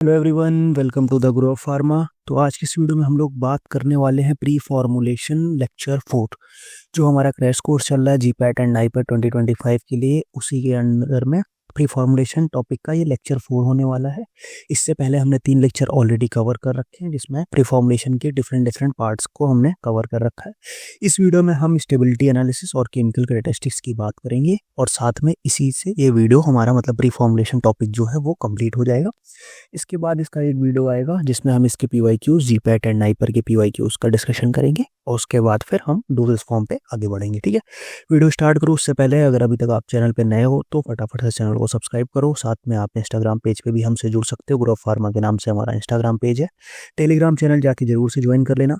Hello everyone, welcome to the grow of pharma. तो आज की इस वीडियो में हम लोग बात करने वाले हैं प्री फॉर्मुलेशन लेक्चर 4, जो हमारा क्रैश कोर्स चल रहा है जीपैट एंड नाईपैट 2025 के लिए। उसी के अंदर में प्री फॉर्मुलेशन टॉपिक का ये लेक्चर 4 होने वाला है। इससे पहले हमने 3 लेक्चर ऑलरेडी कवर कर रखे हैं, जिसमें प्री फॉर्मुलेशन के डिफरेंट पार्ट्स को हमने कवर कर रखा है। इस वीडियो में हम स्टेबिलिटी एनालिसिस और केमिकल कैरेक्टरिस्टिक्स की बात करेंगे, और साथ में इसी से ये वीडियो हमारा मतलब प्री फॉर्मुलेशन टॉपिक जो है वो कंप्लीट हो जाएगा। इसके बाद इसका एक वीडियो आएगा जिसमें हम इसके पीवाईक्यूज, जीपैट एंड नाइपर के पीवाईक्यूज का डिस्कशन करेंगे, और उसके बाद फिर हम डोसेज फॉर्म पे आगे बढ़ेंगे। ठीक है, वीडियो स्टार्ट करो उससे पहले अगर अभी तक आप चैनल पे नए हो तो फटाफट से चैनल को सब्सक्राइब करो। साथ में आप इंस्टाग्राम पेज पे भी हमसे जुड़ सकते हो, ग्रो ऑफ फार्मा के नाम से हमारा इंस्टाग्राम पेज है। टेलीग्राम चैनल जाके जरूर से ज्वाइन कर लेना,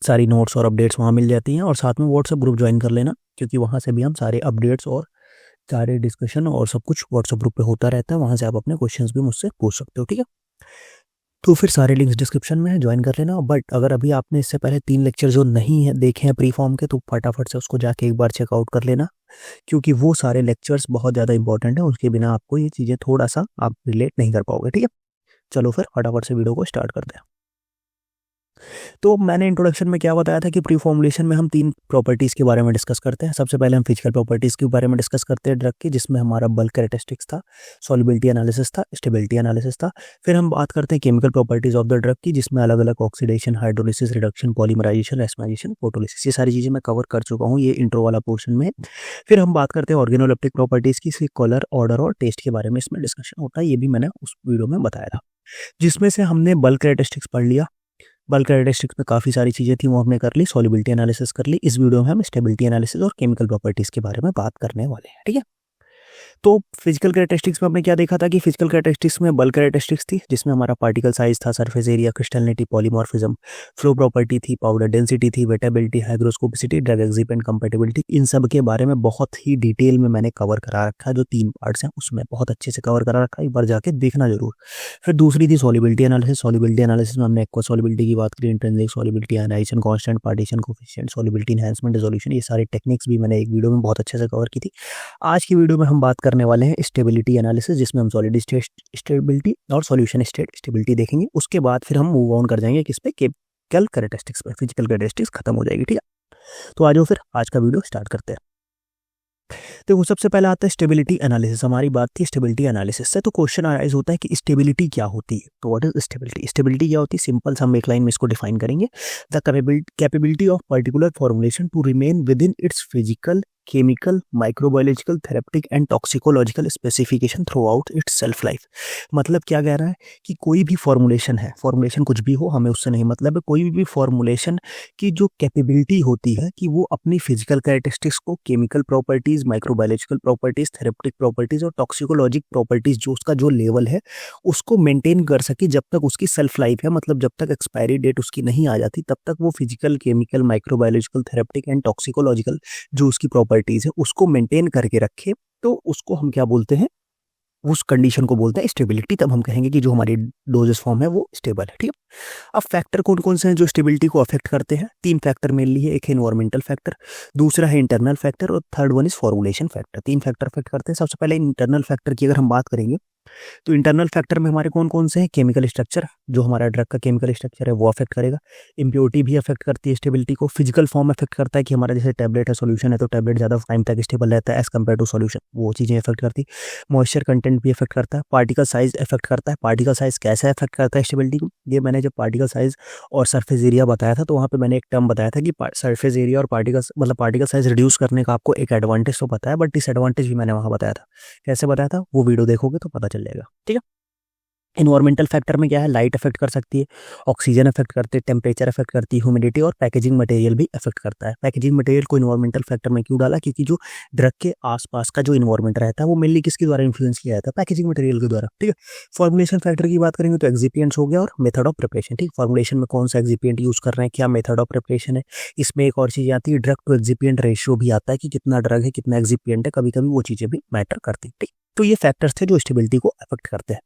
सारी नोट्स और अपडेट्स वहाँ मिल जाती हैं। और साथ में व्हाट्सएप ग्रुप ज्वाइन कर लेना, क्योंकि वहाँ से भी हम सारे अपडेट्स और सारे डिस्कशन और सब कुछ व्हाट्सएप ग्रुप पे होता रहता है। वहाँ से आप अपने क्वेश्चंस भी मुझसे पूछ सकते हो। ठीक है, तो फिर सारे लिंक्स डिस्क्रिप्शन में है, ज्वाइन कर लेना। बट अगर अभी आपने इससे पहले 3 लेक्चर जो नहीं है देखे हैं प्री फॉर्म के, तो फटाफट से उसको जाके एक बार चेकआउट कर लेना, क्योंकि वो सारे लेक्चर्स बहुत ज़्यादा इंपॉर्टेंट है। उसके बिना आपको ये चीज़ें थोड़ा सा आप रिलेट नहीं कर पाओगे। ठीक है, चलो फिर फटाफट से वीडियो को स्टार्ट करते हैं। तो मैंने इंट्रोडक्शन में क्या बताया था कि प्री फॉर्मुलेशन में हम 3 प्रॉपर्टीज़ के बारे में डिस्कस करते हैं। सबसे पहले हम फिजिकल प्रॉपर्टीज़ के बारे में डिस्कस करते हैं ड्रग की, जिसमें हमारा बल्क कैरेक्टरिस्टिक्स था, सॉल्युबिलिटी एनालिसिस था, स्टेबिलिटी एनालिसिस था। फिर हम बात करते हैं chemical properties of the drug की, जिसमें अलग अलग oxidation, hydrolysis, reduction, polymerization, racemization, photolysis, ये सारी चीज़ें मैं कवर कर चुका हूँ ये इंट्रो वाला पोर्शन में। फिर हम बात करते हैं ऑर्गेनोलेप्टिक प्रॉपर्टीज़ की, इसकी कलर, ऑर्डर और टेस्ट के बारे में इसमें डिस्कशन होता है। ये भी मैंने उस वीडियो में बताया था, जिसमें से हमने बल्क कैरेक्टरिस्टिक्स पढ़ लिया। बल्क कैरेक्टरिस्टिक्स में काफ़ी सारी चीज़ें थी, वो हमने कर ली। सॉल्युबिलिटी एनालिसिस कर ली। इस वीडियो में हम स्टेबिलिटी एनालिसिस और केमिकल प्रॉपर्टीज़ के बारे में बात करने वाले हैं। ठीक है, तो फिजिकल कैरेक्टरिस्टिक्स में हमने क्या देखा था कि फिजिकल कैरेक्टरिस्टिक्स में बल्क कैरेक्टरिस्टिक्स थी, जिसमें हमारा पार्टिकल साइज था, surface area, crystallinity, polymorphism, flow property थी, पाउडर डेंसिटी थी, wettability, hygroscopicity, drug excipient compatibility. इन सब के बारे में बहुत ही डिटेल में मैंने कवर करा रखा है। जो 3 पार्ट्स हैं उसमें बहुत अच्छे से कवर करा रखा है, एक बार जाके देखना जरूर। फिर दूसरी थी सॉल्युबिलिटी एनालिसिस। सॉल्युबिलिटी एनालिसिस में हमने एक्वा सॉल्युबिलिटी की बात करी, intrinsic solubility, ionization constant, partition coefficient, solubility enhancement, dissolution, ये सारी टेक्निक्स भी मैंने एक वीडियो में बहुत अच्छे से कवर की थी। आज की वीडियो में हम बात करने वाले हैं स्टेबिलिटी एनालिसिस, जिसमें हम सॉलिड स्टेट स्टेबिलिटी और सॉल्यूशन स्टेट स्टेबिलिटी देखेंगे। उसके बाद फिर हम मूव ऑन कर जाएंगे किस पे, केमिकल कैरेक्टरिस्टिक्स पे। फिजिकल कैरेक्टरिस्टिक्स खत्म हो जाएगी। ठीक है, तो आ जाओ फिर आज का वीडियो स्टार्ट करते हैं। देखो, सबसे पहले आता है स्टेबिलिटी एनालिसिस। हमारी बात थी स्टेबिलिटी एनालिसिस से, तो क्वेश्चन अराइज होता है कि स्टेबिलिटी क्या होती है। तो व्हाट इज स्टेबिलिटी? स्टेबिलिटी क्या होती है? सिंपल सा हम एक लाइन में इसको डिफाइन करेंगे। The capability of particular formulation to remain within its physical, chemical, microbiological, therapeutic and toxicological specification throughout its shelf life. मतलब क्या कह रहा है कि कोई भी फॉर्मुलेशन है, फॉर्मुलेशन कुछ भी हो, हमें उससे नहीं मतलब है, कोई भी फॉर्मुलेशन की जो कैपेबिलिटी होती है कि वो अपनी फिजिकल कैरेक्टरिस्टिक्स को chemical properties, microbiological properties, therapeutic properties और टॉक्सिकोलॉजिक प्रॉपर्टीज, जो उसका जो लेवल है उसको मेंटेन कर सके जब तक उसकी सेल्फ लाइफ है। मतलब जब तक एक्सपायरी डेट उसकी नहीं आ जाती तब तक वो physical, chemical, microbiological, therapeutic and toxicological जो उसकी प्रॉपर्टीज है उसको मेंटेन करके रखे, तो उसको हम क्या बोलते हैं, उस कंडीशन को बोलते हैं स्टेबिलिटी। तब हम कहेंगे कि जो हमारी डोजेस फॉर्म है वो स्टेबल है। ठीक है, अब फैक्टर कौन कौन से हैं जो स्टेबिलिटी को अफेक्ट करते हैं? 3 फैक्टर मेनली है। एक है इन्वायरमेंटल फैक्टर, दूसरा है इंटरनल फैक्टर, और third one is formulation factor. 3 factor affect करते हैं। सबसे पहले इंटरनल फैक्टर की अगर हम बात करेंगे, तो इंटरनल फैक्टर में हमारे कौन कौन से हैं? केमिकल स्ट्रक्चर, जो हमारा ड्रग का केमिकल स्ट्रक्चर है वो अफेक्ट करेगा। इम्प्योरिटी भी अफेक्ट करती है स्टेबिलिटी को। फिजिकल फॉर्म अफेक्ट करता है कि हमारा जैसे टैबलेट है, सोल्यूशन है, तो टैबलेट ज़्यादा टाइम तक स्टेबल रहता है एज कम्पेयर टू सोल्यूशन, वो चीज़ें अफेक्ट करती है। मॉइस्चर कंटेंट भी अफेक्ट करता है। पार्टिकल साइज अफेक्ट करता है। पार्टिकल साइज कैसे अफेक्ट करता है स्टेबिलिटी को? ये मैंने जब पार्टिकल साइज और सरफेस एरिया बताया था, तो वहाँ पे मैंने एक टर्म बताया था कि सरफेस एरिया और पार्टिकल साइज रिड्यूस करने का आपको एक एडवांटेज तो पता है, बट डिसएडवांटेज भी मैंने वहाँ बताया था। कैसे बताया था वो वीडियो देखोगे तो पता चल जाएगा। ठीक है, इन्वायरमेंटल फैक्टर में क्या है? लाइट अफेक्ट कर सकती है, ऑक्सीजन अफेक्ट करते हैं, टेम्परेचर अफेक्ट करती है, ह्यूमिडिटी और पैकेजिंग मटेरियल भी अफेक्ट करता है। पैकेजिंग मटेरियल को इन्वायरमेंटल फैक्टर में क्यों डाला? क्योंकि जो ड्रग के आसपास का जो इन्वायरमेंट रहता है वो मेनली किसके द्वारा इन्फ्लुएंस किया जाता है? पैकेजिंग मटेरियल के द्वारा। ठीक है, फॉर्मुलेशन फैक्टर की बात करेंगे तो एक्सिपिएंट्स हो गया और मेथड ऑफ प्रिपरेशन। ठीक, फॉर्मुलेशन में कौन सा एक्सिपिएंट यूज कर रहे हैं, क्या मेथड ऑफ प्रिपरेशन है। इसमें एक और चीज आती है, ड्रग टू एक्सिपिएंट रेशियो भी आता है कि कितना ड्रग है, कितना एक्सिपिएंट है, कभी कभी वो चीजें भी मैटर करती है। ठीक, तो ये फैक्टर्स थे जो स्टेबिलिटी को अफेक्ट करते हैं।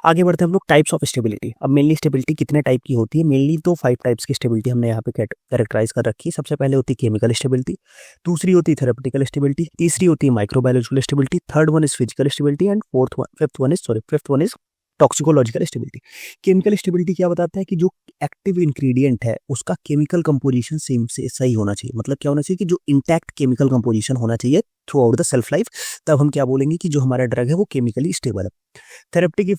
आगे बढ़ते हैं हम लोग टाइप्स ऑफ स्टेबिलिटी। अब मेनली स्टेबिलिटी कितने टाइप की होती है? मेनली तो 5 टाइप्स की स्टेबिलिटी हमने यहाँ पे कैरेक्टराइज कर रखी है। सबसे पहले होती है केमिकल स्टेबिलिटी, दूसरी होती है थेरेपेटिकल स्टेबिलिटी, तीसरी होती है microbiological stability, third one is physical stability and fifth one is toxicological stability. Chemical stability क्या बताता है कि जो एक्टिव इंग्रेडिएंट है उसका केमिकल कंपोजिशन सेम से सही होना चाहिए। मतलब क्या होना चाहिए कि जो इंटैक्ट केमिकल कंपोजिशन होना चाहिए through out the self life, तब हम क्या बोलेंगे कि जो हमारा ड्रग है वो केमिकली स्टेबल है। थेरेप्टिक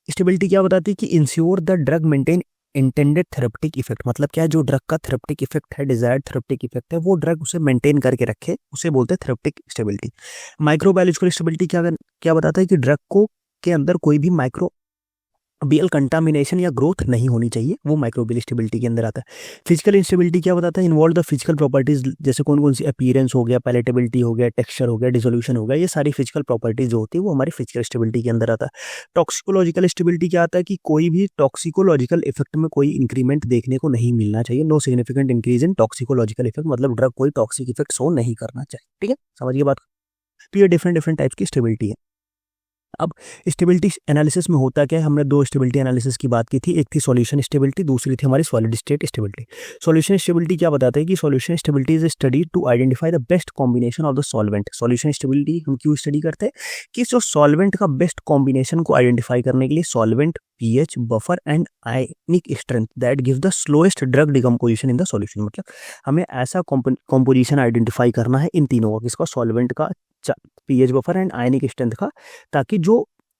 स्टेबिलिटी क्या बताती है कि ensure the drug maintain intended therapeutic effect. मतलब क्या है, जो ड्रग का थेरेप्टिक इफेक्ट है, डिजायर्ड थेरेप्टिक इफेक्ट है, वो ड्रग उसे मेंटेन करके रखे, उसे बोलते हैं थेरेप्टिक स्टेबिलिटी। माइक्रोबायोलॉजिकल स्टेबिलिटी क्या क्या बताता है कि ड्रग को के अंदर कोई भी माइक्रोबियल कंटामिनेशन या ग्रोथ नहीं होनी चाहिए, वो माइक्रोबियल स्टेबिलिटी के अंदर आता है। फिजिकल इंस्टेबिलिटी क्या बताता है, इन्वॉल्व द फिजिकल प्रॉपर्टीज, जैसे कौन कौन सी, अपीयरेंस हो गया, पैलेटेबिलिटी हो गया, टेक्सचर हो गया, डिसोल्यूशन हो गया, ये सारी फिजिकल प्रॉपर्टीज जो होती है वो हमारी फिजिकल स्टेबिलिटी के अंदर आता है। टॉक्सिकोलॉजिकल स्टेबिलिटी क्या आता है कि कोई भी टॉक्सिकोलॉजिकल इफेक्ट में कोई इंक्रीमेंट देखने को नहीं मिलना चाहिए। No significant increase in toxicological effect, मतलब ड्रग कोई टॉक्सिक इफेक्ट शो नहीं करना चाहिए। ठीक है, समझिए बात। तो ये डिफरेंट डिफरेंट टाइप्स की स्टेबिलिटी है। अब स्टेबिलिटी एनालिसिस में होता क्या है, हमने दो स्टेबिलिटी एनालिसिस की बात की थी, एक थी सॉल्यूशन स्टेबिलिटी, दूसरी थी हमारी solid state stability. Solution stability क्या बताता है कि solution stability is study to identify the best combination of the solvent. Solution stability हम क्यों स्टडी करते हैं कि जो सॉल्वेंट का बेस्ट कॉम्बिनेशन को आइडेंटिफाई करने के लिए solvent, pH, buffer and ionic strength that give the slowest drug decomposition in the solution. मतलब हमें ऐसा कॉम्पोजिशन आइडेंटिफाई करना है इन तीनों का, किसका, सॉल्वेंट का, pH, buffer and ionic strength का, ताकि जो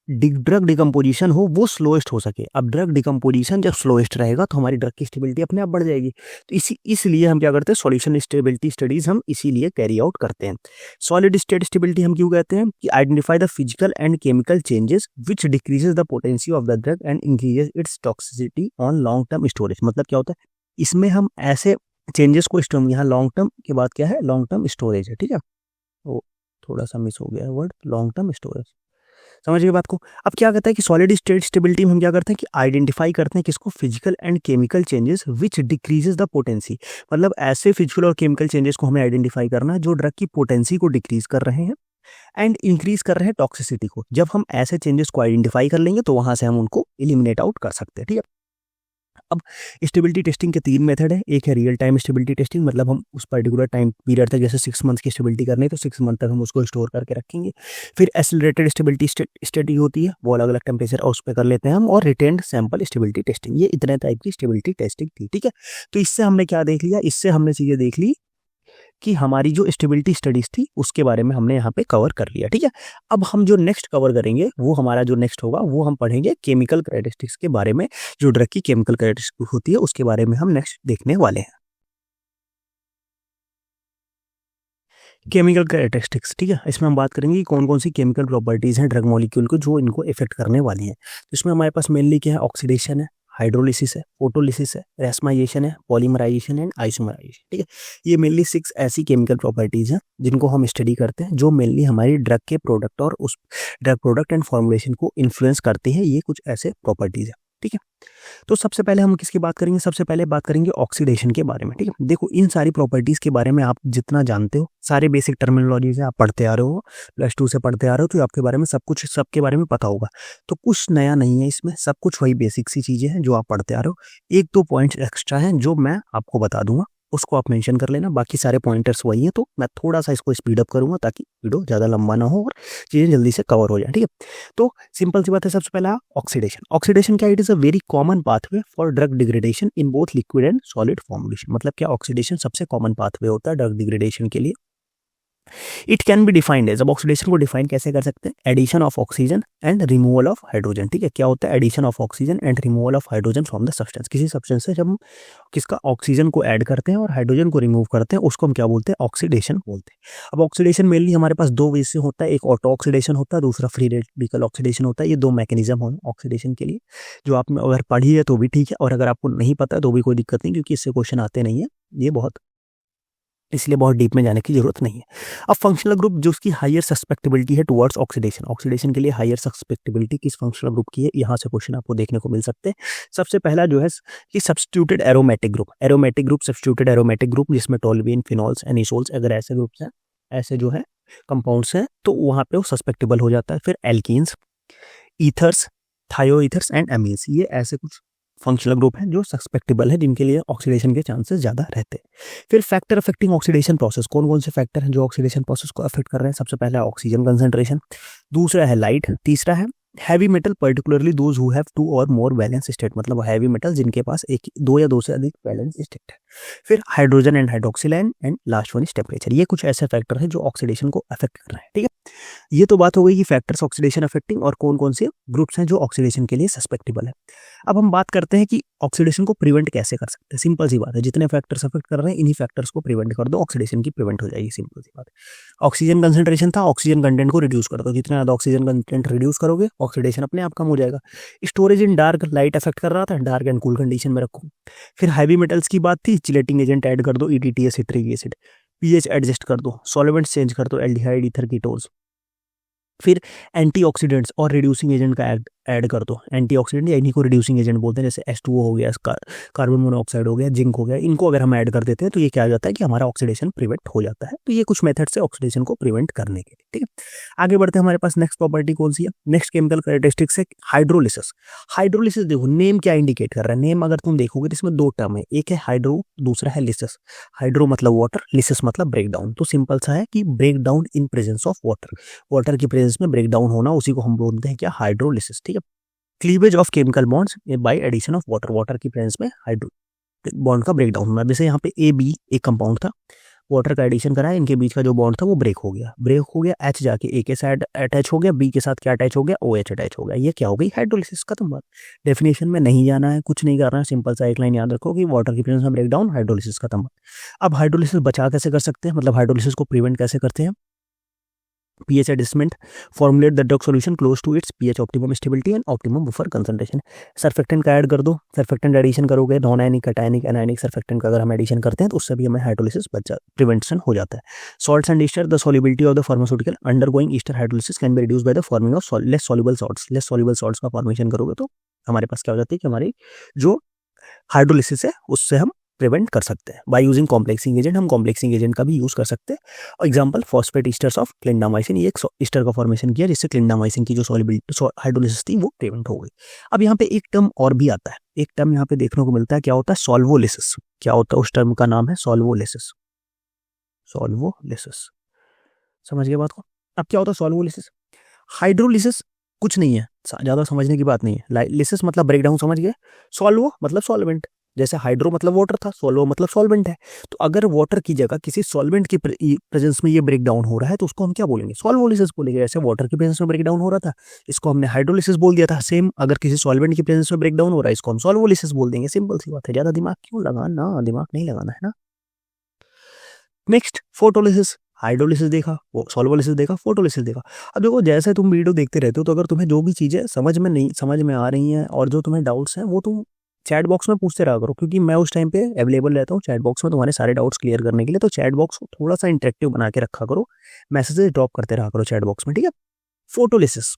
ड्रग डिकम्पोजिशन हो वो स्लोएस्ट हो सके। अब ड्रग डिकम्पोजिशन जब स्लोएस्ट रहेगा तो हमारी ड्रग की स्टेबिलिटी अपने आप बढ़ जाएगी। तो इसलिए हम क्या करते हैं, सॉल्यूशन स्टेबिलिटी स्टडीज हम इसीलिए कैरी आउट करते हैं। सॉलिड स्टेट स्टेबिलिटी हम क्यों कहते हैं कि identify the physical and chemical changes which decreases the potency of the drug and increases it's toxicity on long term storage. मतलब क्या होता है, इसमें हम ऐसे चेंजेस को स्टोर, यहाँ लॉन्ग टर्म के बाद क्या है, लॉन्ग टर्म स्टोरेज है। ठीक है, वो थोड़ा सा मिस हो गया है वर्ड, लॉन्ग टर्म स्टोरेज, समझिए बात को। अब क्या कहता है कि सॉलिड स्टेट स्टेबिलिटी में हम क्या करते हैं कि आइडेंटिफाई करते हैं किसको, physical and chemical changes which decreases the potency. मतलब ऐसे फिजिकल और केमिकल चेंजेस को हमें आइडेंटिफाई करना है जो ड्रग की पोटेंसी को डिक्रीज कर रहे हैं एंड इंक्रीज कर रहे हैं टॉक्सिसिटी को। जब हम ऐसे चेंजेस को आइडेंटिफाई कर लेंगे तो वहां से हम उनको इलिमिनेट आउट कर सकते हैं। ठीक है, अब स्टेबिलिटी टेस्टिंग के तीन मेथड है। एक है रियल टाइम स्टेबिलिटी टेस्टिंग, मतलब हम उस पर्टिकुलर टाइम पीरियड तक, जैसे 6 मंथ्स की स्टेबिलिटी करनी है तो 6 मंथ तक हम उसको स्टोर करके रखेंगे। फिर एक्सेलरेटेड स्टेबिलिटी स्टडी होती है, वो अलग अलग टेम्परेचर और उस पर कर लेते हैं हम। और रिटेन्ड सैंपल स्टेबिलिटी टेस्टिंग, ये इतने टाइप की स्टेबिलिटी टेस्टिंग थी। ठीक है, तो इससे हमने क्या देख लिया, इससे हमने चीजें देख ली कि हमारी जो स्टेबिलिटी स्टडीज थी उसके बारे में हमने यहाँ पे कवर कर लिया। ठीक है, अब हम जो नेक्स्ट कवर करेंगे वो हमारा जो नेक्स्ट होगा वो हम पढ़ेंगे केमिकल कैरेक्टरिस्टिक्स के बारे में। जो ड्रग की केमिकल कैरेक्टरिस्टिक्स होती है उसके बारे में हम नेक्स्ट देखने वाले हैं। केमिकल कैरेक्टरिस्टिक्स, ठीक है, इसमें हम बात करेंगे कि कौन कौन सी केमिकल प्रॉपर्टीज हैं ड्रग मॉलिक्यूल को जो इनको इफेक्ट करने वाली हैं। तो इसमें हमारे पास मेनली क्या है, ऑक्सीडेशन है, हाइड्रोलिसिस है, फोटोलिसिस है, रेस्माइजेशन है, पॉलीमराइजेशन एंड आइसोमराइजेशन। ठीक है, ये मेनली 6 ऐसी केमिकल प्रॉपर्टीज हैं जिनको हम स्टडी करते हैं, जो मेनली हमारी ड्रग के प्रोडक्ट और उस ड्रग प्रोडक्ट एंड फॉर्मुलेशन को इन्फ्लुएंस करती है। ये कुछ ऐसे प्रॉपर्टीज है। ठीक है, तो सबसे पहले हम किसकी बात करेंगे, सबसे पहले बात करेंगे ऑक्सीडेशन के बारे में। ठीक है, देखो इन सारी प्रॉपर्टीज के बारे में आप जितना जानते हो, सारे बेसिक टर्मिनोलॉजीज आप पढ़ते आ रहे हो, +2 से पढ़ते आ रहे हो, तो आपके बारे में सब कुछ सबके बारे में पता होगा। तो कुछ नया नहीं है इसमें, सब कुछ वही बेसिक सी चीजें हैं जो आप पढ़ते आ रहे हो। 1-2 पॉइंट्स एक्स्ट्रा हैं जो मैं आपको बता दूंगा, उसको आप मेंशन कर लेना। बाकी सारे पॉइंटर्स वही हैं, तो मैं थोड़ा सा इसको स्पीड अप करूंगा ताकि वीडियो ज़्यादा लंबा ना हो और चीज़ें जल्दी से कवर हो जाए। ठीक है, तो सिंपल सी बात है, सबसे पहला ऑक्सीडेशन। ऑक्सीडेशन क्या, it is a very common pathway for drug degradation in both liquid and solid formulation. मतलब क्या, ऑक्सीडेशन सबसे कॉमन पाथवे होता है ड्रग डिग्रेडेशन के लिए। It can be defined as, अब ऑक्सीडेशन को डिफाइन कैसे कर सकते हैं, addition of oxygen and removal of hydrogen. ठीक है, क्या होता है, addition of oxygen and removal of hydrogen from the substance. किसी सब्सटेंस से जब हम किसका ऑक्सीजन को ऐड करते हैं और हाइड्रोजन को रिमूव करते हैं, उसको हम क्या बोलते हैं, ऑक्सीडेशन बोलते हैं। अब ऑक्सीडेशन मेनली हमारे पास 2 वे से होता है, एक ऑटो ऑक्सीडेशन होता है, दूसरा फ्री रेडिकल ऑक्सीडेशन होता है। ये 2 मैकेनिज्म हो ऑक्सीडेशन के लिए, जो आपने अगर पढ़ी है तो भी ठीक है, और अगर आपको नहीं पता है तो भी कोई दिक्कत नहीं, क्योंकि इससे क्वेश्चन आते नहीं है, ये बहुत, इसलिए बहुत डीप में जाने की जरूरत नहीं है। अब फंक्शनल ग्रुप जो उसकी हायर सस्पेक्टेबिलिटी है टुवर्ड्स ऑक्सीडेशन, ऑक्सीडेशन के लिए हायर सस्पेक्टेबिलिटी किस फंक्शनल ग्रुप की है, यहाँ से क्वेश्चन आपको देखने को मिल सकते हैं। सबसे पहला जो है कि substituted aromatic group, aromatic group, substituted aromatic group, जिसमें टोल्यूइन, फिनॉल्स, एनिसोल्स, अगर ऐसे ग्रुप्स हैं, ऐसे जो है कंपाउंड्स हैं, तो वहाँ पे वो सस्पेक्टेबल हो जाता है। फिर एल्कीन्स, ईथर्स, थायोईथर्स एंड एमीन्स, ये ऐसे कुछ फंक्शनल ग्रुप हैं जो सस्पेक्टेबल है, जिनके लिए ऑक्सीडेशन के चांसेस ज़्यादा रहते हैं। फिर फैक्टर अफेक्टिंग ऑक्सीडेशन प्रोसेस, कौन कौन से फैक्टर हैं जो ऑक्सीडेशन प्रोसेस को अफेक्ट कर रहे हैं, सबसे पहला है ऑक्सीजन कंसंट्रेशन, दूसरा है लाइट, तीसरा है heavy metal particularly those who have 2 और मोर वैलेंस स्टेट, मतलब हैवी मेटल जिनके पास एक, 2 या 2 से अधिक वैलेंस स्टेट है। फिर hydrogen and hydroxyl and last one is temperature. ये कुछ ऐसे फैक्टर है जो ऑक्सीडेशन को अफेक्ट कर रहे हैं, ठीक है। ये तो बात हो गई कि फैक्टर्स ऑक्सीडेशन अफेक्टिंग और कौन कौन से ग्रुप्स हैं जो ऑक्सीडेशन के लिए सस्पेक्टेबल है। अब हम बात करते हैं कि ऑक्सीडेशन को प्रिवेंट कैसे कर सकते हैं। सिंपल सी बात है, जितने फैक्टर्स अफेक्ट कर रहे हैं इन्हीं फैक्टर्स को प्रिवेंट कर दो, ऑक्सीडेशन की प्रिवेंट हो जाएगी, सिंपल सी बात है। ऑक्सीजन कंसंट्रेशन था, ऑक्सीजन कंटेंट को रिड्यूस कर दो, जितना ज़्यादा ऑक्सीजन कंटेंट रिड्यूस करोगे ऑक्सीडेशन अपने आप कम हो जाएगा। स्टोरेज इन डार्क, लाइट अफेक्ट कर रहा था, डार्क एंड कूल कंडीशन में रखो। फिर हैवी मेटल्स की बात थी, चिलेटिंग एजेंट ऐड कर दो, ETT citric acid. PH adjust कर दो, सॉल्वेंट्स चेंज कर दो, एल्डिहाइड, ईथर, कीटोन्स। फिर एंटीऑक्सीडेंट्स और रिड्यूसिंग एजेंट का ऐड कर दो। एंटीऑक्सीडेंट या इन्हीं को रिड्यूसिंग एजेंट बोलते हैं, जैसे H2O हो गया, कार्बन मोनोऑक्साइड हो गया, जिंक हो गया। इनको अगर हम ऐड कर देते हैं तो ये क्या हो जाता है कि हमारा ऑक्सीडेशन प्रिवेंट हो जाता है। तो ये कुछ मेथड से ऑक्सीडेशन को प्रिवेंट करने के लिए, ठीक है। आगे बढ़ते हैं, हमारे पास नेक्स्ट प्रॉपर्टी कौन सी है, नेक्स्ट केमिकल कैरेक्टरिस्टिक्स है हाइड्रोलिसिस। हाइड्रोलिसिस देखो नेम क्या इंडिकेट कर रहा है, नेम अगर तुम देखोगे तो इसमें 2 टर्म है, एक है हाइड्रो, दूसरा है लिसिस। हाइड्रो मतलब वाटर, लिसिस मतलब ब्रेक डाउन। तो सिंपल सा है कि break down in presence of water, water की प्रेजेंस में ब्रेक डाउन होना, उसी को हम बोलते हैं क्या, हाइड्रोलिसिस, ठीक है। Cleavage of chemical bonds by addition of water, water की प्रेजेंस में हाइड्रो बॉन्ड का ब्रेक डाउन होना। जैसे यहाँ पे AB एक कंपाउंड था, वाटर का एडिशन करा है, इनके बीच का जो बॉन्ड था वो ब्रेक हो गया, H जाके A के साथ अटैच हो गया, B के साथ क्या अटैच हो गया, OH अटैच हो गया। ये क्या हो गई, हाइड्रोलिसिस। खत्म बात, डेफिनेशन में नहीं जाना है, कुछ नहीं करना है, सिंपल सा एक लाइन याद रखो कि वाटर की प्रेजेंस में ब्रेक डाउन, हाइड्रोलिसिस, खत्म बात। अब हाइड्रोलिसिस बचा कैसे कर सकते हैं, मतलब हाइड्रोलिसिस को प्रिवेंट कैसे करते हैं। pH adjustment, formulate the drug solution close to its pH optimum stability and optimum buffer concentration। Surfactant का ऐड कर दो, सर्फेक्टेंट एडिशन करोगे, non ionic, cationic, anionic surfactant का अगर हम एडिशन करते हैं तो उससे भी हमें हाइड्रोलिसिस प्रिवेंशन हो जाता है। Salts and Easter, the solubility of the pharmaceutical undergoing Easter hydrolysis can be reduce by the forming of less soluble salts. Less soluble salts का फॉर्मेशन करोगे तो हमारे पास क्या हो जाती है कि हमारी जो हाइड्रोलिसिस है उससे हम प्रिवेंट कर सकते हैं। बाय यूजिंग कॉम्प्लेक्सिंग एजेंट, हम कॉम्प्लेक्सिंग एजेंट का भी यूज कर सकते हैं। और example phosphate esters of clindamycin, ये एक ईस्टर का फॉर्मेशन किया जिससे क्लिंडामाइसिन की जो सॉल्युबिलिटी हाइड्रोलिसिस थी वो प्रिवेंट हो गई। अब यहाँ पे एक टर्म और भी आता है, एक टर्म यहाँ पे देखने को मिलता है, क्या होता है, सॉल्वोलिसिस। क्या होता है, उस टर्म का नाम है सॉल्वोलिसिस। सॉल्वोलिसिस, समझ गए बात को। अब क्या होता है सॉल्वोलिसिस, हाइड्रोलिसिस कुछ नहीं है, ज्यादा समझने की बात नहीं है। लिसिस मतलब ब्रेकडाउन, समझ गए। सॉल्वो मतलब सॉल्वेंट, जैसे हाइड्रो मतलब वाटर था, सोल्वो मतलब सॉल्वेंट है। तो अगर वाटर की जगह किसी सॉल्वेंट की प्रेजेंस में ये ब्रेक डाउन हो रहा है तो उसको हम क्या बोलेंगे, सॉल्वोलिसिस बोलेंगे। जैसे वाटर की प्रेजेंस में ब्रेक डाउन हो रहा था, इसको हमने हाइड्रोलिसिस बोल दिया था। सेम अगर किसी सॉल्वेंट की प्रेजेंस में ब्रेक डाउन हो रहा है, इसको हम सॉल्वोलिसिस बोल देंगे। सिंपल सी बात है, ज्यादा दिमाग क्यों लगाना, दिमाग नहीं लगाना है ना। नेक्स्ट फोटोलिसिस, हाइड्रोलिसिस देखा, वो सॉल्वोलिसिस देखा, फोटोलिसिस देखा। अब देखो जैसे तुम वीडियो देखते रहते हो तो अगर तुम्हें जो भी चीजें समझ में आ रही हैं और जो तुम्हें डाउट्स हैं वो तुम चैट बॉक्स में पूछते रहा करो, क्योंकि मैं उस टाइम पे अवेलेबल रहता हूँ चैट बॉक्स में तुम्हारे सारे डाउट्स क्लियर करने के लिए। तो चैट बॉक्स को थोड़ा सा इंटरेक्टिव बना के रखा करो, मैसेजेस ड्रॉप करते रहा करो चैट बॉक्स में, ठीक है। फोटोलिसिस,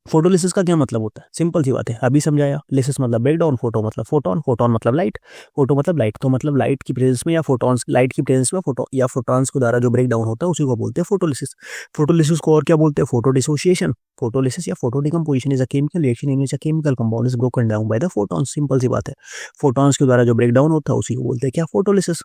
फोटोलिसिस का क्या मतलब होता है, सिंपल सी बात है, अभी समझाया। लिसिस मतलब ब्रेकडाउन, फोटो मतलब फोटोन, फोटोन मतलब लाइट, फोटो मतलब लाइट। तो मतलब लाइट की प्रेजेंस में या फोटॉन्स, लाइट की प्रेजेंस में फोटो या फोटॉन्स के द्वारा जो ब्रेक डाउन होता है उसी को बोलते हैं फोटोलिसिस। फोटोलिसिस को और क्या बोलते हैं, फोटो डिसोसिएशन। फोटोलिसिस या photo decomposition is a chemical reaction in which a chemical compound is broken down by the photons. Simple सी बात है, फोटॉन्स के द्वारा जो ब्रेक डाउन होता है उसी को बोलते हैं क्या, फोटोलिसिस।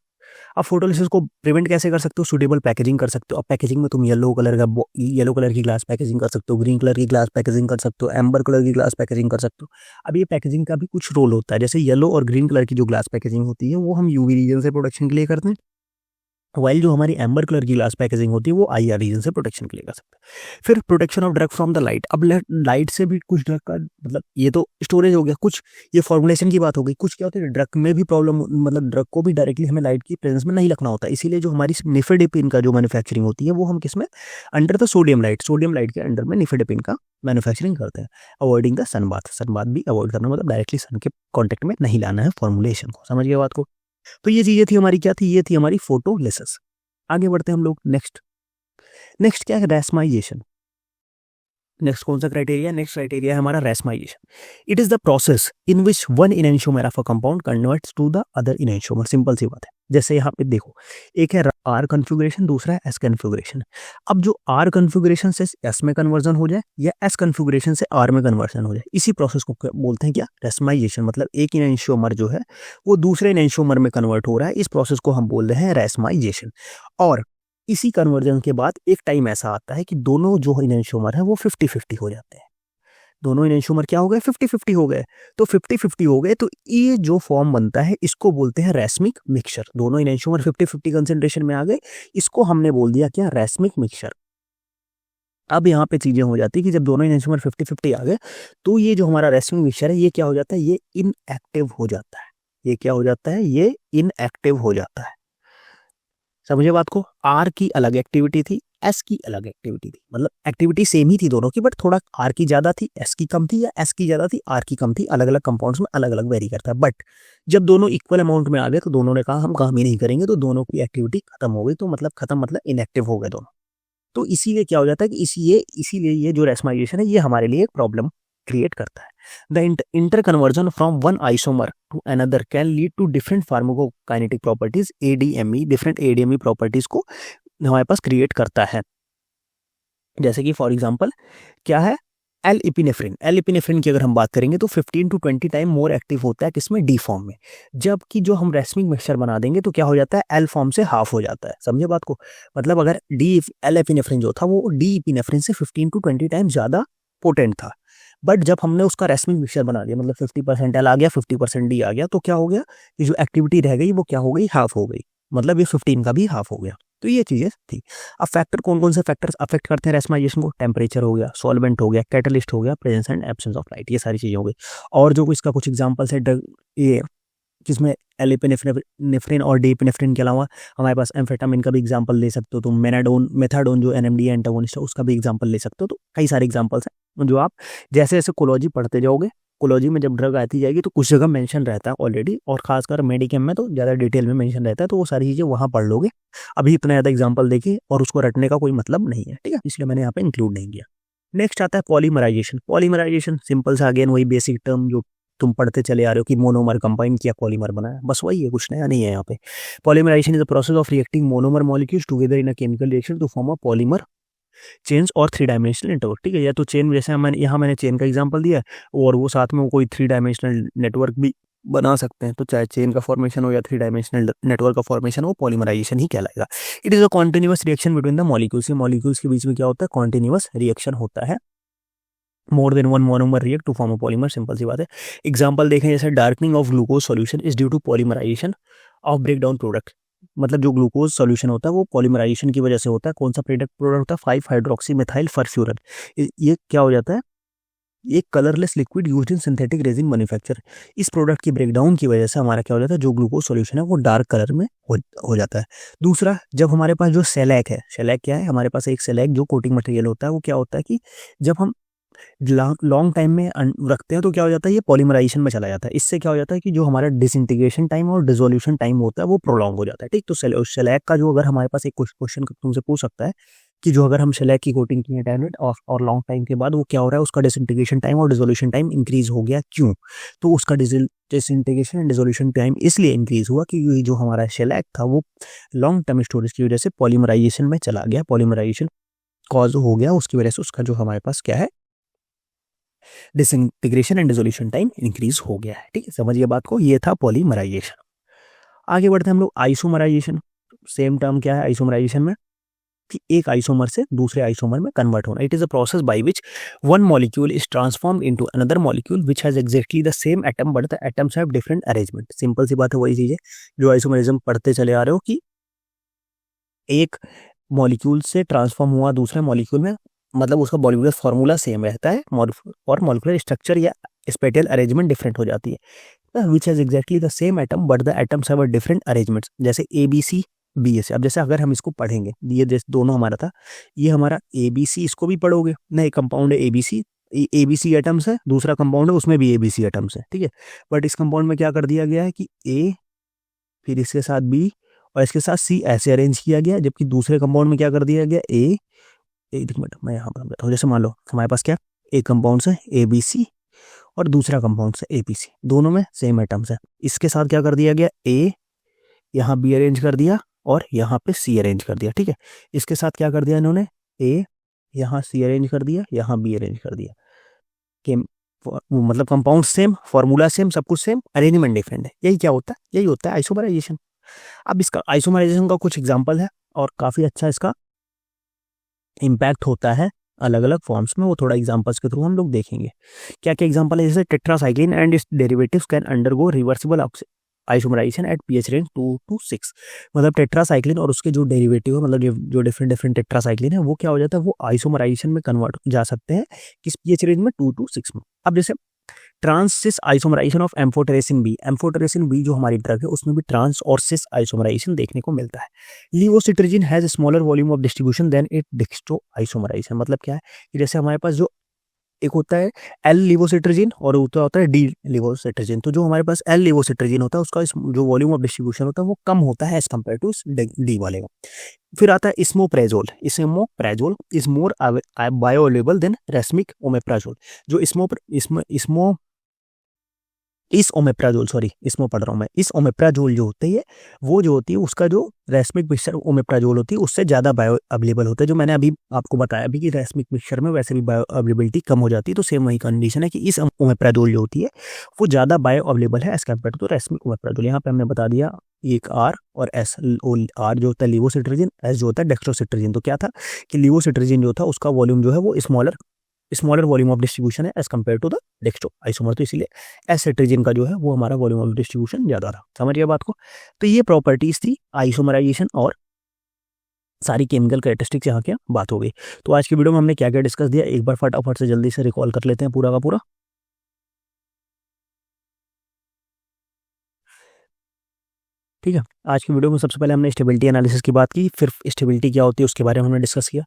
अब फोटोलिसिस को प्रिवेंट कैसे कर सकते हो, सुटेबल पैकेजिंग कर सकते हो। अब पैकेजिंग में तुम येलो कलर की ग्लास पैकेजिंग कर सकते हो, ग्रीन कलर की ग्लास पैकेजिंग कर सकते हो, एम्बर कलर की ग्लास पैकेजिंग कर सकते हो। अब ये पैकेजिंग का भी कुछ रोल होता है, जैसे येलो और ग्रीन कलर की जो ग्लास पैकेजिंग होती है वो हम यूवी रीजन से प्रोटेक्शन के लिए करते हैं, वाइल जो हमारी एम्बर कलर की ग्लास पैकेजिंग होती है वो IR रीजन से प्रोटेक्शन के लिए कर सकते हैं। फिर protection of drug from the light. अब लाइट से भी कुछ ड्रग का मतलब ये तो स्टोरेज हो गया, कुछ ये फॉर्मुलेशन की बात हो गई। कुछ क्या होता है ड्रग में भी प्रॉब्लम, मतलब ड्रग को भी डायरेक्टली हमें लाइट की प्रेजेंस में नहीं रखना होता, इसीलिए जो हमारी निफेडिपिन का जो मैन्युफैक्चरिंग होती है वो हम किसमें, अंडर द सोडियम लाइट के अंडर में निफेडिपिन का मैन्युफैक्चरिंग करते हैं। अवॉइडिंग द सन बाथ भी अवॉइड करना, मतलब डायरेक्टली सन के कॉन्टेक्ट में नहीं लाना है फॉर्मुलेशन को, समझ गए बात को। तो ये चीजें थी हमारी, क्या थी, ये थी हमारी फोटोलिसिस। आगे बढ़ते हैं हम लोग, नेक्स्ट क्या है, रैस्माइजेशन। नेक्स्ट कौन सा क्राइटेरिया, नेक्स्ट क्राइटेरिया है हमारा racemization. It is the process in which one enantiomer of a compound converts to the other enantiomer. Simple सी बात है, जैसे यहाँ पे देखो एक है R कन्फिगुरेशन, दूसरा है S कन्फिगुरेशन। अब जो R कन्फिगुरेशन से S में कन्वर्जन हो जाए या S कन्फिगुरेशन से R में कन्वर्जन हो जाए, इसी प्रोसेस को बोलते हैं क्या, रैस्माइजेशन। मतलब एक इनएंशियोमर जो है वो दूसरे इनएंशियोमर में कन्वर्ट हो रहा है, इस प्रोसेस को हम बोल रहे हैं रैस्माइजेशन। और इसी कन्वर्जन के बाद एक टाइम ऐसा आता है कि दोनों जो इनएंशियोमर है वो 50-50 हो जाते हैं। दोनों इनैंशियोमर क्या हो गए 50-50 हो गए। तो 50-50 हो गए तो ये जो फॉर्म बनता है इसको बोलते हैं रैस्मिक मिक्सचर। दोनों इनैंशियोमर 50-50 कंसेंट्रेशन में आ गए, इसको हमने बोल दिया क्या रैस्मिक मिक्सचर। अब यहाँ पे चीजें हो जाती है कि जब दोनों इनैंशियोमर 50-50 आ गए तो ये जो हमारा रैस्मिक मिक्सचर है ये क्या हो जाता है, ये इनएक्टिव हो जाता है। ये क्या हो जाता है, ये इनएक्टिव हो जाता है। समझे बात को, आर की अलग एक्टिविटी थी, एस की अलग एक्टिविटी थी, मतलब एक्टिविटी सेम ही थी दोनों की, बट थोड़ा आर की ज्यादा थी एस की कम थी, या एस की ज्यादा थी आर की कम थी, अलग अलग कंपाउंड्स में अलग अलग वेरी करता है। बट जब दोनों इक्वल अमाउंट में आ गए तो दोनों ने कहा हम काम ही नहीं करेंगे, तो दोनों की एक्टिविटी खत्म हो गई। तो मतलब खत्म मतलब इनएक्टिव हो गए दोनों। तो इसीलिए क्या हो जाता है कि इसीलिए ये जो रेस्माइजेशन है ये हमारे लिए एक प्रॉब्लम क्रिएट करता है। The inter conversion from one isomer to another can lead to different pharmacokinetic properties, ADME, different ADME properties को हमारे पास क्रिएट करता है। जैसे कि फॉर एग्जांपल क्या है, एल इपिनेफ्रिन। एल इपिनेफ्रिन की अगर हम बात करेंगे तो 15 to 20 टाइम मोर एक्टिव होता है किसमें, डी फॉर्म में। जबकि जो हम रेस्मिक मिक्सचर बना देंगे तो क्या हो जाता है, एल फॉर्म से हाफ हो जाता है। समझे बात को, मतलब अगर डी एल एपिनेफ्रिन जो था वो डी इपिनेफ्रिन से 15 to 20 टाइम ज्यादा पोटेंट था, बट जब हमने उसका रेस्मिक मिक्सचर बना दिया, मतलब 50% एल आ गया 50% डी आ गया, तो क्या हो गया, ये जो एक्टिविटी रह गई वो क्या हो गई, हाफ हो गई। मतलब ये 15 का भी हाफ हो गया। तो ये चीजें थी। अब फैक्टर कौन कौन से फैक्टर्स अफेक्ट करते हैं रेस्माइजेशन को, टेम्परेचर हो गया, सॉल्वेंट हो गया, कैटलिस्ट हो गया, presence and absence of light, ये सारी चीजें हो गई। और जो इसका कुछ एग्जांपल्स है ड्रग, ये जिसमें एलिपेनेफ्रिन और डीपेनेफ्रिन के अलावा हमारे पास एम्फेटामिन का भी एग्जांपल ले सकते हो, तो मेथाडोन जो एनएमडी एंटागोनिस्ट है उसका भी एग्जांपल ले सकते हो। तो कई सारे एग्जांपल्स हैं जो आप जैसे जैसे कोलॉजी पढ़ते जाओगे, कोलॉजी में जब ड्रग आती जाएगी तो कुछ जगह मेंशन रहता है ऑलरेडी, और खासकर मेडिकेम में तो ज़्यादा डिटेल में मेंशन रहता है, तो वो सारी चीज़ें वहाँ पढ़ लोगे। अभी इतना ज़्यादा एग्जाम्पल देखिए और उसको रटने का कोई मतलब नहीं है, ठीक है, इसलिए मैंने यहाँ पे इंक्लूड नहीं किया। नेक्स्ट आता है पॉलीमराइजेशन। पॉलीमराइजेशन सिंपल सा अगेन वही बेसिक टर्म जो तुम पढ़ते चले आ रहे हो कि मोनोमर कंबाइन किया पॉलीमर बनाया, बस वही है, कुछ नया नहीं है यहाँ पे। Polymerization is the process of reacting monomer molecules together in a chemical reaction to form a polymer chains और 3 डायमेंशनल नेटवर्क, ठीक है। या तो चेन, जैसे मैंने चेन का एग्जांपल दिया है, और वो साथ में वो कोई 3 डायमेंशनल नेटवर्क भी बना सकते हैं, तो चाहे चेन का फॉर्मेशन हो या 3 डायमेंशनल नेटवर्क का फॉर्मेशन हो, पॉलीमराइजेशन ही कहलाएगा। It is a continuous reaction between the molecules. Molecules के बीच में क्या होता है, कॉन्टिन्यूअस रिएक्शन होता है। More than one monomer react to form a polymer, simple सी बात है। एग्जांपल देखें जैसे darkening of glucose solution is due to polymerization of break down product. मतलब जो ग्लूकोज सॉल्यूशन होता है वो पॉलीमराइजेशन की वजह से होता है। कौन सा प्रोडक्ट होता है, 5 हाइड्रोक्सी मिथाइल फर्फ्यूरन। ये क्या हो जाता है, एक colourless liquid used in synthetic resin manufacture. इस प्रोडक्ट की ब्रेकडाउन की वजह से हमारा क्या हो जाता है, जो ग्लूकोज सॉल्यूशन है वो डार्क कलर में हो जाता है। दूसरा, जब हमारे पास जो सेलैक है, सेलैक क्या है, हमारे पास एक सेलैक जो कोटिंग मटेरियल होता है, वो क्या होता है कि जब हम लॉन्ग टाइम में रखते हैं तो क्या हो जाता है, ये पॉलीमराइजेशन में चला जाता है। इससे क्या हो जाता है कि जो हमारा डिसइंटीग्रेशन टाइम और डिसोल्यूशन टाइम होता है वो प्रोलॉन्ग हो जाता है, ठीक। तो शेलैक का जो, अगर हमारे पास एक क्वेश्चन तुमसे पूछ सकता है कि जो अगर हम शेलैक की कोटिंग किए 10 मिनट और लॉन्ग टाइम के बाद वो क्या हो रहा है, उसका डिसइंटीग्रेशन टाइम और डिसोल्यूशन टाइम इंक्रीज हो गया, क्यों? तो उसका डिसइंटीग्रेशन एंड डिसोल्यूशन टाइम इसलिए इंक्रीज हुआ कि जो हमारा शेलैक था वो लॉन्ग टर्म स्टोरेज की वजह से पॉलीमराइजेशन में चला गया, पॉलीमराइजेशन कॉज हो गया, उसकी वजह से उसका जो हमारे पास क्या है, disintegration and dissolution time increase हो गया है, ठीक है। समझिए बात को, ये था पॉलीमराइजेशन। आगे बढ़ते हैं हम लोग आइसोमराइजेशन। सेम टर्म क्या है आइसोमराइजेशन में, कि एक आइसोमर से दूसरे आइसोमर में कन्वर्ट होना। It is a process by which one molecule is transformed into another molecule which has exactly the same atom but the atoms have different arrangement. Simple सी बात है, वही चीज है जो आइसोमरिज्म पढ़ते चले आ रहे हो, कि एक मॉलिक्यूल से ट्रांसफॉर्म हुआ दूसरे मॉलिक्यूल में, मतलब उसका मॉलिक्यूलर फॉर्मूला सेम रहता है और मॉलिक्यूलर स्ट्रक्चर या स्पेटियल अरेंजमेंट डिफरेंट हो जाती है। Which has exactly the same atom but the atoms have different arrangements, जैसे ABC BS। अब जैसे अगर हम इसको पढ़ेंगे, ये जैसे दोनों हमारा था, ये हमारा ABC, इसको भी पढ़ोगे ना, एक कंपाउंड है ABC, ABC एटम्स है, दूसरा कंपाउंड है उसमें भी ABC एटम्स है, ठीक है। बट इस कंपाउंड में क्या कर दिया गया है कि A, फिर इसके साथ B और इसके साथ C ऐसे अरेंज किया गया, जबकि दूसरे कंपाउंड में क्या कर दिया गया, एक मिनट मैं यहाँ पर बताता हूँ। जैसे मान लो हमारे पास क्या, एक कंपाउंड है ABC और दूसरा कंपाउंड है APC, दोनों में सेम एटम्स है। इसके साथ क्या कर दिया गया, A यहाँ B अरेंज कर दिया और यहाँ पे C अरेंज कर दिया, ठीक है। इसके साथ क्या कर दिया इन्होंने, A यहाँ C अरेंज कर दिया, यहाँ B अरेंज कर दिया, कि मतलब कंपाउंड सेम, फॉर्मूला सेम, सब कुछ सेम, अरेंजमेंट डिफरेंट है। यही क्या होता है, यही होता है आइसोमराइजेशन। अब इसका आइसोमराइजेशन का कुछ एग्जाम्पल है और काफी अच्छा इसका इम्पैक्ट होता है अलग अलग फॉर्म्स में, वो थोड़ा एग्जांपल्स के थ्रू हम लोग देखेंगे। क्या क्या एग्जांपल है, जैसे tetracycline and its derivatives can undergo reversible isomerization at pH range 2 to 6। मतलब टेट्रासाइक्लिन और उसके जो डेरिवेटिव है, मतलब जो डिफरेंट डिफरेंट टेट्रासाइक्लिन है, वो क्या हो जाता है, वो आइसोमराइजेशन में कन्वर्ट जा सकते हैं किस पीएच रेंज में, 2 to 6 में। अब जैसे trans cis isomerization of amphotericin B, amphotericin B जो हमारी ड्रग है उसमें भी ट्रांस और सिस आइसोमराइजेशन देखने को मिलता है। Levocetirizine has smaller volume of distribution than it dextro isomerization. मतलब क्या है कि जैसे हमारे पास जो एक होता है एल लिवोसिट्रिजिन और होता है डी लिवोसिट्रिजिन। तो जो हमारे पास एल लिवोसिट्रिजिन होता है उसका जो वॉल्यूम ऑफ डिस्ट्रीब्यूशन होता है वो कम होता है एज कम्पेयर टू डी वाले का। फिर आता है इस्मोप्रेजोल। इस्मोप्रेजोल is more bioavailable then racemic omeprazole. जो इस ओमेप्राजोल, सॉरी इसमें पढ़ रहा हूँ मैं, इस ओमेप्राजोल जो होती है वो जो होती है उसका जो रेस्मिक मिक्सचर ओमेप्राजोल होती है उससे ज़्यादा बायो अवेलेबल होता है। जो मैंने अभी आपको बताया अभी कि रेस्मिक मिक्सचर में वैसे भी बायो अवेलेबिलिटी कम हो जाती है, तो सेम वही कंडीशन है कि इस ओमेप्राजोल जो होती है वो ज़्यादा बायो अवेलेबल है as compare to racemic omeprazole. यहाँ पे हमने बता दिया एक आर और एस। आर जो होता है लिवोसिट्रिजिन, एस जो होता है डेक्स्ट्रोसिट्रिजिन। तो क्या था कि लिवोसिट्रिजिन जो था उसका वॉल्यूम जो है वो स्मॉलर वॉल्यूम ऑफ डिस्ट्रीब्यूशन है as compare to the dextro isomer. तो इसलिए एसिट्रिजिन का जो है वो हमारा वॉल्यूम ऑफ डिस्ट्रीब्यूशन ज़्यादा था। समझिए बात को। तो ये प्रॉपर्टीज थी आइसोमराइजेशन और सारी केमिकल कैरेक्टरिस्टिक्स यहाँ की बात हो गई। तो आज की वीडियो में हमने क्या क्या डिस्कस दिया, एक बार फटाफट से जल्दी से रिकॉल कर लेते हैं पूरा का पूरा। ठीक है, आज की वीडियो में सबसे पहले हमने स्टेबिलिटी एनालिसिस की बात की, फिर स्टेबिलिटी क्या होती है उसके बारे में हमने डिस्कस किया।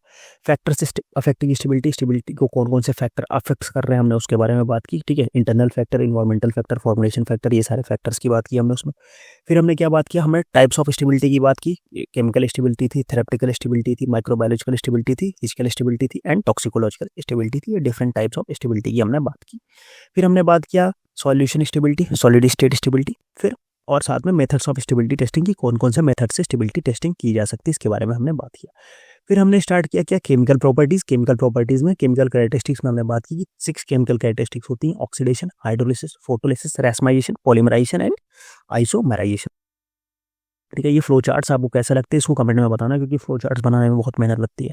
फैक्टर्स अफेक्टिंग स्टेबिलिटी को कौन कौन से फैक्टर अफेक्ट कर रहे हैं हमने उसके बारे में बात की। ठीक है, internal factor, environmental factor, formulation factor, ये सारे फैक्टर्स की बात की हमने उसमें। फिर हमने क्या बात किया, हमने टाइप्स ऑफ स्टेबिलिटी की बात की। केमिकल स्टेबिलिटी थी, थेरेप्टिकल स्टेबिलिटी थी, माइक्रोबायोलॉजिकल स्टेबिलिटी थी, फिजिकल स्टेबिलिटी थी एंड टॉक्सिकोलॉजिकल स्टेबिलिटी थी। ये डिफरेंट टाइप्स ऑफ स्टेबिलिटी की हमने बात की। फिर हमने बात किया solution stability, solid state stability, फिर और साथ में मेथड्स ऑफ स्टेबिलिटी टेस्टिंग की कौन कौन से मेथड से स्टेबिलिटी टेस्टिंग की जा सकती है इसके बारे में हमने बात किया। फिर हमने स्टार्ट किया क्या, केमिकल प्रॉपर्टीज। केमिकल प्रॉपर्टीज में केमिकल कैरेक्टरिस्टिक्स में हमने बात की कि 6 केमिकल कैरेक्टरिस्टिक्स होती हैं, oxidation, hydrolysis, photolysis, racemization, polymerization and isomerization. ठीक है, ये फ्लो चार्ट्स आपको कैसे लगते हैं इसको कमेंट में बताना, क्योंकि फ्लो चार्ट्स बनाने में बहुत मेहनत लगती है।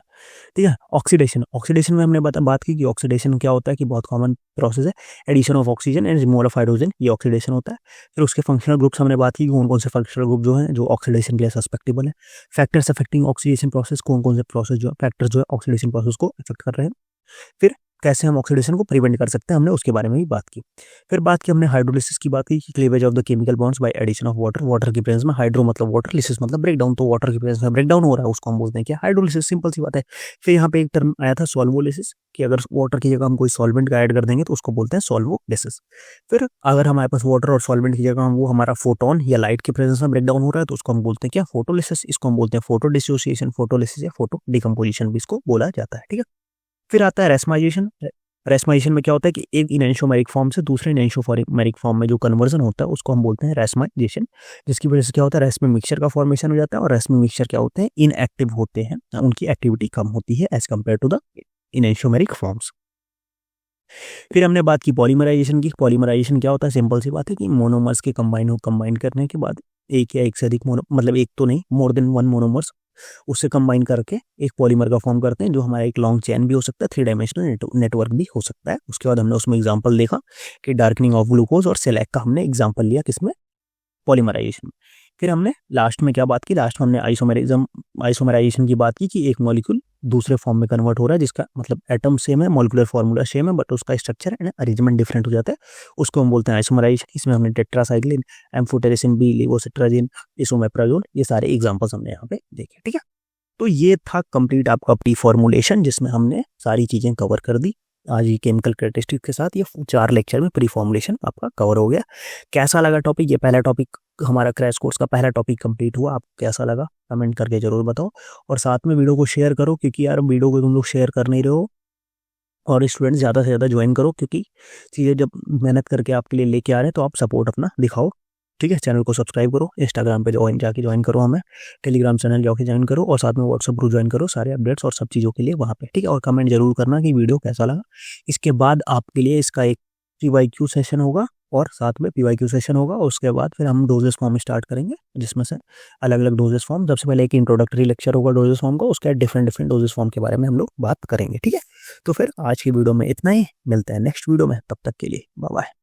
ठीक है, ऑक्सीडेशन में हमने बात की कि ऑक्सीडेशन क्या होता है कि बहुत कॉमन प्रोसेस है, addition of oxygen and removal of hydrogen, ये ऑक्सीडेशन होता है। फिर उसके फंक्शनल ग्रुप्स हमने बात की कौन कौन से फंक्शनल ग्रुप जो हैं जो ऑक्सीडेशन के लिए सस्पेक्टेबल है। फैक्टर्स अफेक्टिंग ऑक्सीडेशन प्रोसेस, कौन कौन से प्रोसेस जो फैक्टर्स जो है ऑक्सीडेशन प्रोसेस को अफेक्ट कर रहे हैं। फिर कैसे हम ऑक्सीडेशन को प्रिवेंट कर सकते हैं, हमने उसके बारे में भी बात की। फिर बात की हमने हाइड्रोलिसिस की बात की कि cleavage of the chemical bonds by addition of water, water की प्रेजेंस में। हाइड्रो मतलब वाटर, लिसिस मतलब ब्रेक डाउन, तो वाटर की प्रेजेंस में ब्रेक डाउन हो रहा है उसको हम बोलते हैं क्या, हाइड्रोलिसिस। सिंपल सी बात है। फिर यहाँ पे एक टर्म आया था सॉल्वोलिसिस, कि अगर वाटर की जगह हम कोई सॉल्वेंट का ऐड कर देंगे तो उसको बोलते हैं सॉल्वोलिसिस। फिर अगर हमारे पास वाटर और सॉल्वेंट की जगह वो हमारा फोटोन या लाइट की प्रेजेंस में ब्रेक डाउन हो रहा है तो उसको हम बोलते हैं क्या, फोटोलिसिस। इसको हम बोलते हैं फोटो डिसोसिएशन, फोटोलिसिस या फोटो डिकम्पोजिशन भी इसको बोला जाता है। ठीक है, फिर आता है रेस्माइजेशन। रेस्माइजेशन में क्या होता है कि एक इनएंशोमेरिक फॉर्म से दूसरे इनएंशोमेरिक फॉर्म में जो कन्वर्जन होता है उसको हम बोलते हैं रेस्माइजेशन, जिसकी वजह से क्या होता है रेस्मिक मिक्सचर का फॉर्मेशन हो जाता है। और रेस्मिक मिक्सचर क्या होते हैं, इनएक्टिव होते हैं, उनकी एक्टिविटी कम होती है as compare to the enantiomeric forms. फिर हमने बात की पॉलीमराइजेशन की। पॉलीमराइजेशन क्या होता है, सिंपल सी बात है कि मोनोमर्स के कंबाइन करने के बाद एक या एक से अधिक मतलब एक तो नहीं, मोर देन वन मोनोमर्स उससे कंबाइन करके एक पॉलीमर का फॉर्म करते हैं, जो हमारा एक लॉन्ग चेन भी हो सकता है, 3 डायमेंशनल नेटवर्क भी हो सकता है। उसके बाद हमने उसमें एग्जांपल देखा कि डार्कनिंग ऑफ ग्लूकोज और सेलेक का हमने एग्जांपल लिया किसमें, पॉलीमराइजेशन में। फिर हमने लास्ट में क्या बात की, लास्ट में हमने आइसोमराइजेशन की बात की कि एक मॉलिक्यूल दूसरे फॉर्म में कन्वर्ट हो रहा है जिसका मतलब एटम सेम है, मॉलिक्यूलर फार्मूला सेम है, बट उसका स्ट्रक्चर एंड अरेंजमेंट डिफरेंट हो जाता है, उसको हम बोलते हैं आइसोमराइजेशन। इसमें हमने टेट्रासाइक्लिन, एम्फोटेरेसिन बी, लिवोसिट्राजिन, इसोमेप्राजोल, ये सारे एग्जांपल्स हमने यहाँ पे देखे। ठीक है, तो ये था कंप्लीट आपका प्री फॉर्मुलेशन, जिसमें हमने सारी चीज़ें कवर कर दी। आज ये केमिकल कैरेक्टरिस्टिक्स के साथ ये 4 लेक्चर में प्री फॉर्मुलेशन आपका कवर हो गया। कैसा लगा टॉपिक, ये पहला टॉपिक हमारा क्रैश कोर्स का पहला टॉपिक कंप्लीट हुआ। आपको कैसा लगा कमेंट करके जरूर बताओ, और साथ में वीडियो को शेयर करो, क्योंकि यार वीडियो को तुम लोग शेयर कर नहीं रहे हो। और स्टूडेंट्स ज़्यादा से ज़्यादा ज्वाइन करो, क्योंकि चीज़ें जब मेहनत करके आपके लिए लेके आ रहे हैं तो आप सपोर्ट अपना दिखाओ। ठीक है, चैनल को सब्सक्राइब करो, इंस्टाग्राम पे जाके ज्वाइन करो हमें, टेलीग्राम चैनल जाके ज्वाइन करो, और साथ में व्हाट्सएप ग्रुप ज्वाइन करो सारे अपडेट्स और सब चीज़ों के लिए वहाँ पे। ठीक है, और कमेंट जरूर करना कि वीडियो कैसा लगा। इसके बाद आपके लिए इसका एक GYQ सेशन होगा और साथ में PYQ सेशन होगा। उसके बाद फिर हम डोजेस फॉर्म स्टार्ट करेंगे, जिसमें से अलग अलग डोजेस फॉर्म, सबसे पहले एक इंट्रोडक्टरी लेक्चर होगा डोजेस फॉर्म का, उसके बाद डिफरेंट डिफरेंट डोजेस फॉर्म के बारे में हम लोग बात करेंगे। ठीक है, तो फिर आज की वीडियो में इतना ही, मिलते हैं नेक्स्ट वीडियो में, तब तक के लिए बाय बाय।